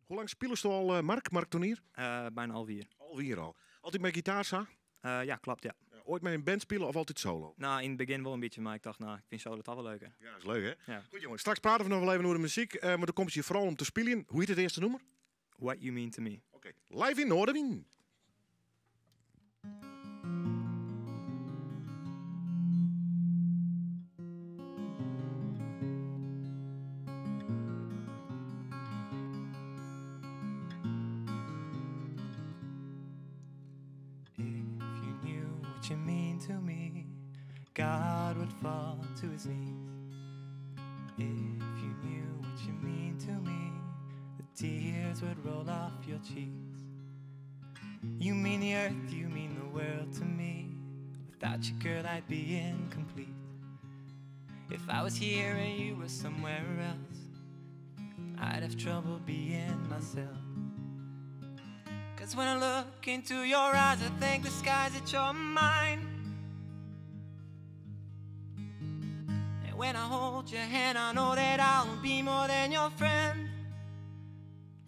Hoe lang spelen ze al, Mark Tonier? Bijna alweer. Alweer al. Altijd met gitaar, sa? Ja, klopt, ja. Ooit met een band spelen of altijd solo? Nou, in het begin wel een beetje, maar ik dacht, nou, ik vind solo toch wel leuker. Ja, dat is leuk, hè? Ja. Goed, jongens. Straks praten we nog wel even over de muziek. Maar dan komt je vooral om te spelen. Hoe heet het eerste nummer? What You Mean To Me. Oké. Live in Noorderwien. You mean to me, God would fall to his knees. If you knew what you mean to me, the tears would roll off your cheeks. You mean the earth, you mean the world to me. Without you, girl, I'd be incomplete. If I was here and you were somewhere else, I'd have trouble being myself. 'Cause when I look into your eyes, I think the skies that you're mine. And when I hold your hand, I know that I'll be more than your friend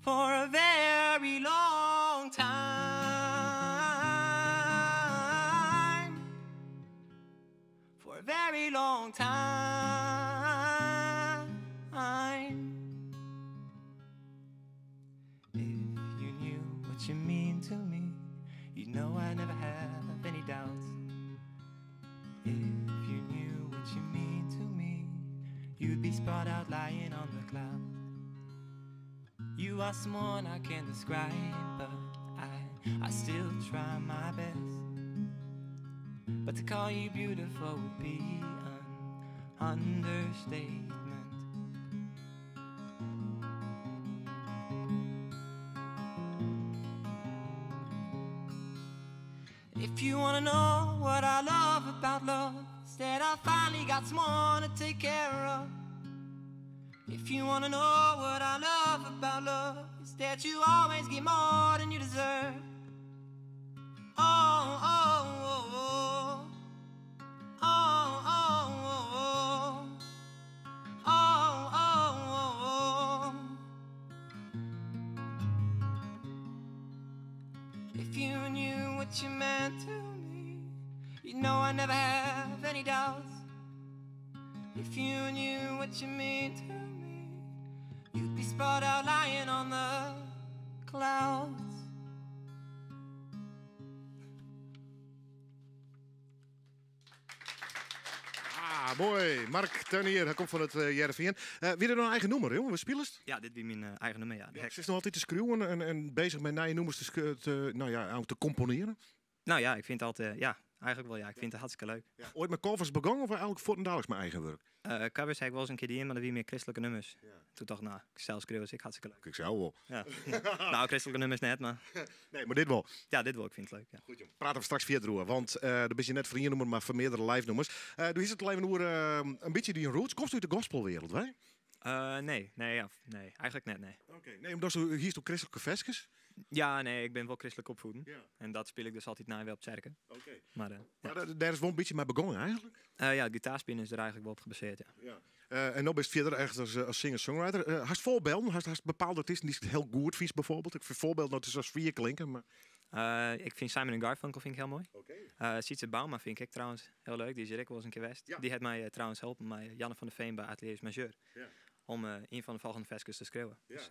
for a very long time. For a very long time. You mean to me, you know I never have any doubts. If you knew what you mean to me, you'd be sprawled out lying on the clouds. You are someone I can't describe, but I still try my best. But to call you beautiful would be an understatement. If you wanna know what I love about love, is that I finally got someone to take care of. If you wanna know what I love about love, is that you always get more than you deserve. Oh, oh, oh, oh. Oh, oh, oh, oh. Oh, oh, oh, oh. If you knew what you meant to me, you know I never have any doubts. If you knew what you mean to me, you'd be sprawled out lying on the clouds. Mooi. Mark Tonier, hij komt van het Jereveen. Weer een eigen nummer, jongen. Wat spelen het? Ja, dit is mijn eigen nummer, ja. Ze is nog altijd te schreeuwen en bezig met nieuwe nummers te componeren. Nou ja, ik vind het altijd, ja, eigenlijk wel, ja. Ik vind het hartstikke leuk. Ja, ooit met covers begonnen of eigenlijk voor en dagelijks mijn eigen werk? Covers heb ik wel eens een keer die in, maar dat wie meer christelijke nummers. Ja. Toen dacht ik, nou, ik zelf schreeuwen is ik hartstikke leuk. Ik zou wel. Ja. Nou, christelijke nummers net, maar... Nee, maar dit wel. Ja, dit wel. Ik vind het leuk, ja. Goed, jongen. Praten we straks verder door, want daar ben je net voor je nummer, maar voor meerdere live nummers. Doe is het alleen maar een beetje die roots. Komt u uit de gospelwereld, hè? Nee, eigenlijk net, nee. Oké, nee, omdat ze hier toch christelijke vestjes? Ja, nee, ik ben wel christelijk opvoeden. Ja. En dat speel ik dus altijd na weer op kerken. Oké. Maar daar is wel een beetje mee begonnen eigenlijk? ja, het gitaarspelen is er eigenlijk wel op gebaseerd, ja. En dan ben je verder echt als singer-songwriter. Hast voorbeelden? Hast bepaalde artiesten die het heel goed vies bijvoorbeeld? Ik vind voorbeeld dat is als vier klinken, maar... ik vind Simon & Garfunkel vind ik heel mooi. Oké. Sietse Bauma vind ik trouwens heel leuk. Die is er ook wel eens een keer geweest. Ja. Die heeft mij trouwens helpen met Janne van der Veen bij Ateliers Majeur. Ja. Om een van de volgende versjes te schreeuwen. Ja. Dus,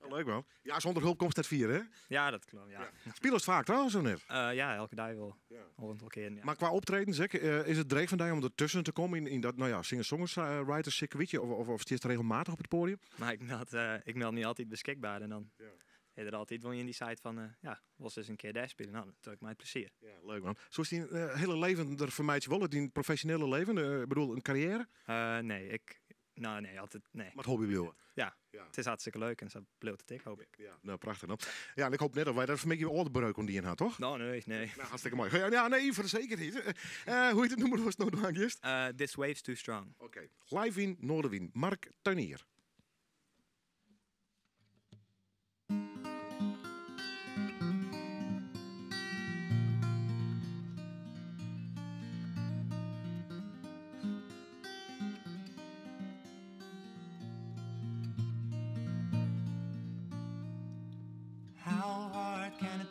leuk man. Ja, zonder hulp komt het vier, hè? ja, dat klopt, ja. Spelen het vaak trouwens, zo net? Ja, elke dag wel. Ja. Al een keer, ja. Maar qua optreden, zeg, is het dreig van jou om ertussen te komen in dat, singer-songwriters circuitje? Of is het regelmatig op het podium? Maar ik meld niet altijd beschikbaar. En dan is er altijd wel in die site van, was eens een keer daar spelen. Nou, dat doe ik mij plezier. Ja, leuk man. Zo is die hele leven er vermijd je wel, die professionele leven? Ik bedoel, een carrière? Nee, nee, altijd, nee. Maar het hobby bedoelen? Ja, het is hartstikke leuk en zo bleef het ik, hoop ik. Ja, nou prachtig dan. Ja, en ik hoop net dat wij daar een beetje breuk die in had, toch? Nou, nee. Nou, hartstikke mooi. Ja, nee, voor de zekerheid. Hoe heet het nummer was het nou eerst? This Wave's Too Strong. Oké. Live in Noorderwien. Mark Tonier.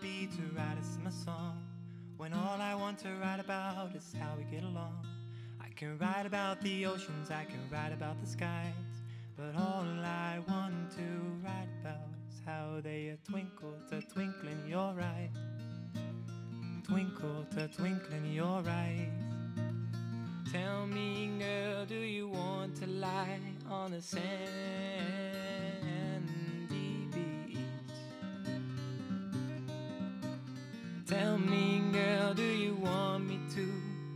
be to write a summer song when all I want to write about is how we get along. I can write about the oceans, I can write about the skies, but all I want to write about is how they twinkle to twinkle in your eyes. Twinkle to twinkle in your eyes. Tell me, girl, do you want to lie on the sandy beach? Tell me, girl, do you want me to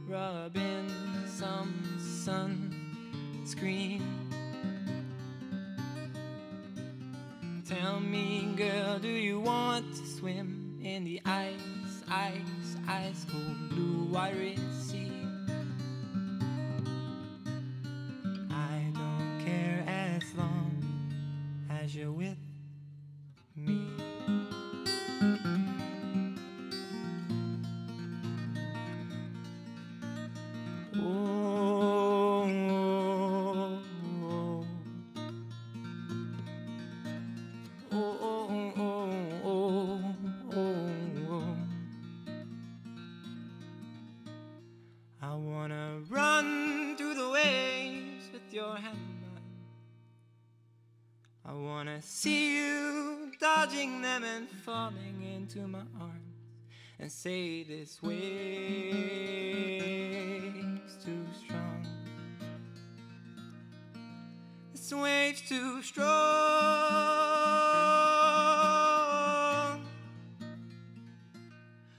rub in some sunscreen? Tell me, girl, do you want to swim in the ice cold blue iris sea? I don't care as long as you're with me. I wanna run through the waves with your hand in mine. I wanna see you dodging them and falling into my arms and say this wave's too strong. This wave's too strong.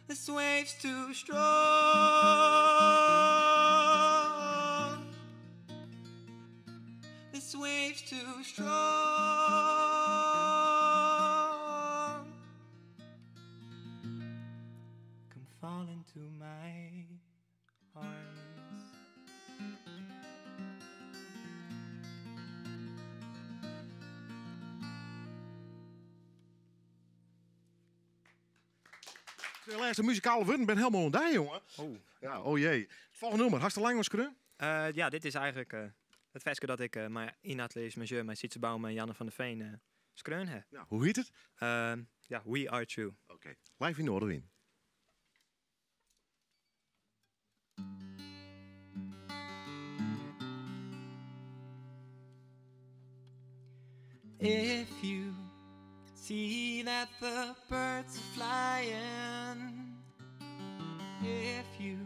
This wave's too strong. This wave's too strong. Come fall into my arms. De laatste muzikale win ben helemaal onder, jongen. Oh. Ja, oh jee. Het volgende nummer, hast du lang was kunnen? Ja, dit is eigenlijk het versje dat ik mijn inateliers Majeur, mijn Sietse Baum en Janne van der Veen skreun heb. Ja, hoe heet het? Ja, We Are True. Oké, live in orde in. If you see that the birds are flying, if you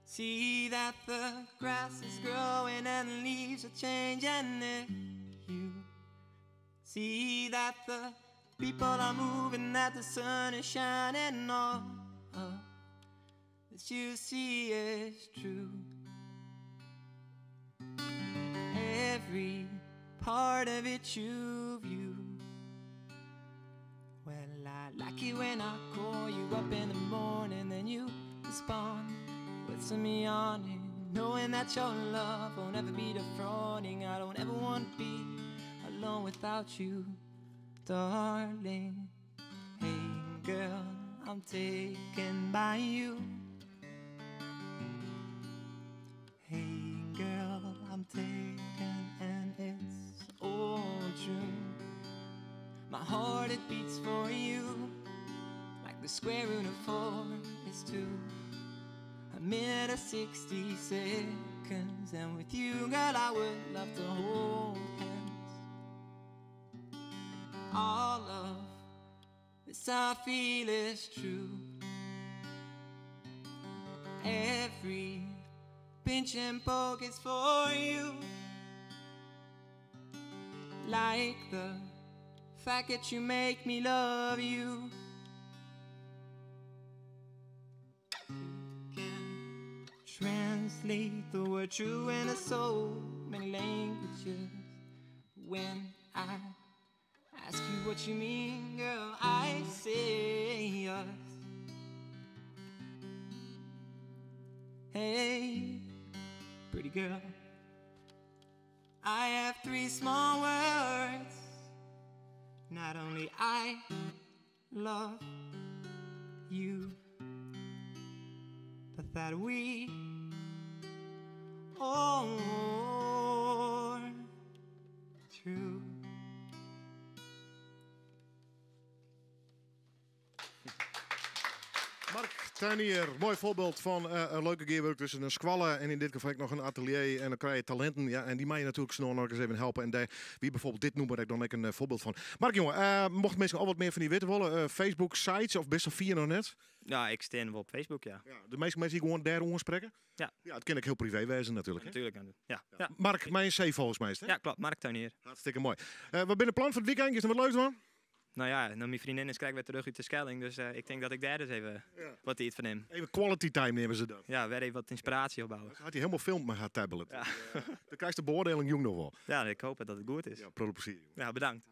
see that the grass is growing and the leaves are changing, if you see that the people are moving, that the sun is shining, all that you see is true. Every part of it you view. Well, I like it when I call you up in the morning, then you respond with some yawning, knowing that your love won't ever be defrauding. I don't ever want to be alone without you, darling. Hey girl, I'm taken by you. Hey girl, I'm taken and it's all true. My heart it beats for you, like the square root of 4 is 2. A minute of 60 seconds, and with you, girl, I would love to hold hands. All of this I feel is true. Every pinch and poke is for you, like the fact that you make me love you. You can translate the word true into so many languages. When I ask you what you mean, girl, I say yes. Hey, pretty girl, I have 3 small words. Not only I love you, but that we are true. Tuinier, mooi voorbeeld van een leuke gearwork tussen een squallen en in dit geval nog een atelier. En dan krijg je talenten. Ja, en die mag je natuurlijk snel nog eens even helpen. En daar, wie bijvoorbeeld dit noemen, daar dan ik een voorbeeld van. Mark, jongen, mocht mensen al wat meer van die weten willen, Facebook, sites of best wel via nog net? Ja, ik steen wel op Facebook, ja. Ja, de meeste mensen die gewoon daar spreken? Ja. Ja, het kan ik heel privé wezen natuurlijk. Hè? Natuurlijk. Ja. Mark, mijn C volgens mij is het, hè? Ja, klopt. Mark Tuinier. Hartstikke mooi. Wat ben je plan voor het weekend? Is er wat leuks man? Nou ja, nou, mijn vriendin is krijg weer terug uit de Schelling, dus ik denk dat ik daar dus even wat iets van neem. Even quality time nemen ze dan. Ja, weer even wat inspiratie opbouwen. Dan gaat hij helemaal filmen met haar tablet. Ja. Dan krijg je de beoordeling jong nog wel. Ja, ik hoop dat het goed is. Ja, plezier. Ja, bedankt.